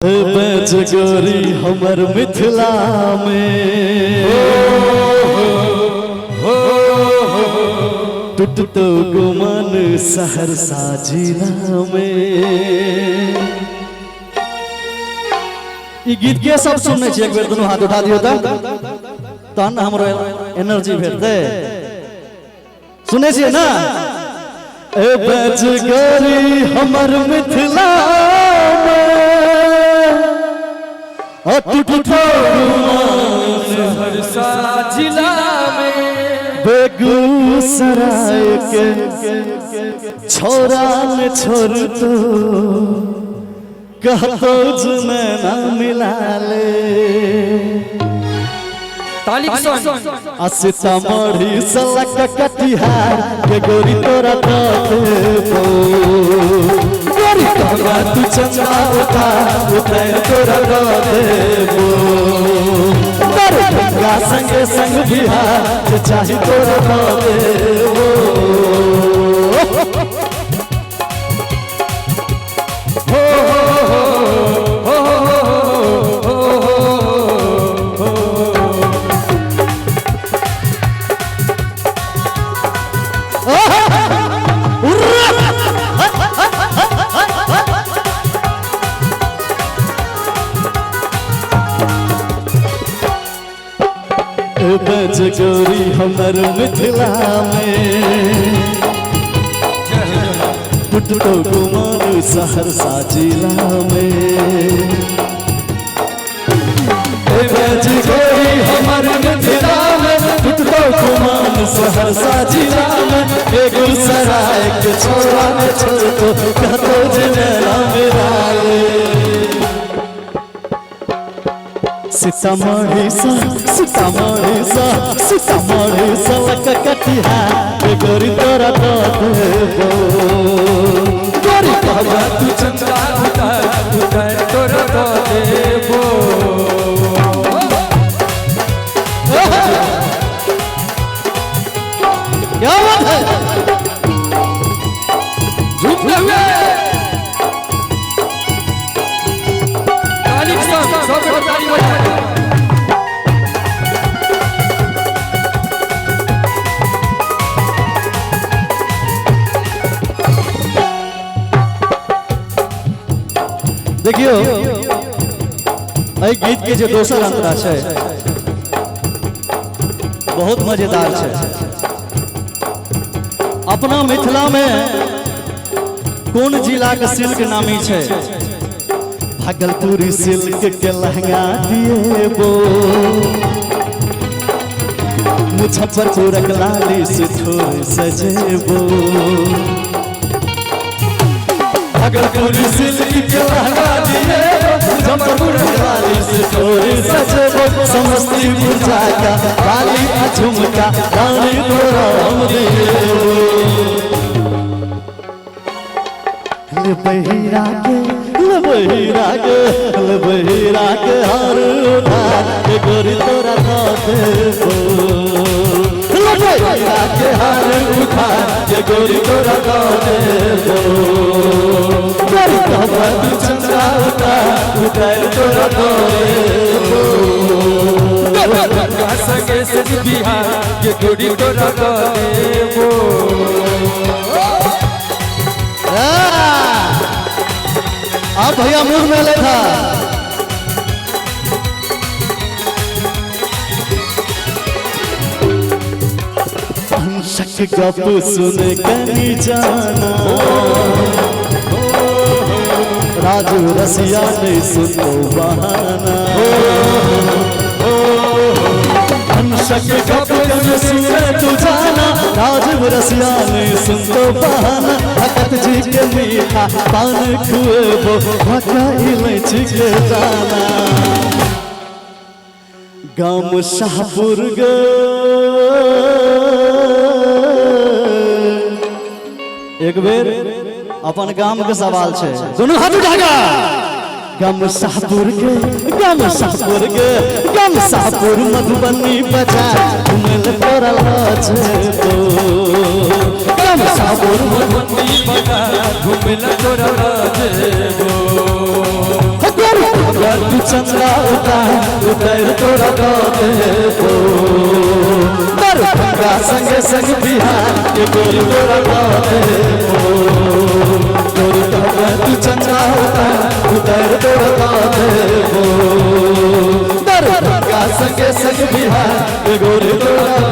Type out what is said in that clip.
बजगोरी हमर मिथिला में टूटतो गुमान सहरसा जिला में। ई गीत के सब सुनने छी, एक बेर दोनों हाथ उठा दियो तहन हमरो एनर्जी भेटते। सुने छी ना? ए बजगोरी हमर मिथिला टूटतो सहरसा जिला में बेगूसराय के छोरा ने छोड़ तो कहतो जुमे ना मिला ले। सीतामढ़ी सलक कटिहार के गोरी तोरा देबो, गोरी कहबा तू चंदा उतार तोरा देबो, गंगा संगे संग बिहार चाही तोरा देबो। बजगोरी हमर मिथिला में टूटतो गुमान सहरसा जिला में। बजगोरी हमर मिथिला में टूटतो गुमान सहरसा जिला में। बेगूसराय के छोरा ने छोड़ तो कहतो जनेरा मेरा ले। सीतामढ़ी सलक कटिहार गोरी तोरा देबो, गोरी कहबा तू चंदा उतार तोरा देबो। क्या बात है? झूठे हुए ताली के साथ सब ताली बजाओ। देखियो एहि गीत के जो दोसर अंतरा है बहुत मजेदार है। अपना मिथिला में कोन जिला के सिल्क नामी है? भागलपुरी सिल्क के लहंगा दिएबो, मुजफ्फरपुर लाली से थोड़ सजेबो। भागलपुरी सिल्क के लहंगा दिएबो, मुजफ्फरपुर लाली से थोड़ सजेबो। समस्तीपुर जाका बाली झुमका रानी तोरा हम देबो। बहिरा के हर उधार गोरी तोरा देबो, बहिरा के हर उधार गोरी तोरा देबो, गोरी कहबा तू चंदा उतार तोरा देबो, गंगा संगे संग बिहार के गोरी तोरा देबो। आप भैया मुंह में ले था। शक गप सुन कनी जाना, राजू रसिया ने सुनो बहाना। शक गप सुन तू जाना, राजू रसिया ने सुनो बहाना। भगत जी के मीठा पान खुएबो, भका इलायची के जाना। गाम शाहपुर गे एक बेर अपन गाम के सवाल है, दोनों हाथ उठागा। गम शाहपुर मधुबनी बाजार घूमल तोरा लजेबो, गम शाहपुर मधुबनी बाजार घूमल तोरा लजेबो। तू चंदा उतर तोरा देबो दरभंगा संगे संग बिहार के गोरी तोरा देबो तू चंदा उतर तोरा देबो दरभंगा संगे संग बिहार के गोरी तोरा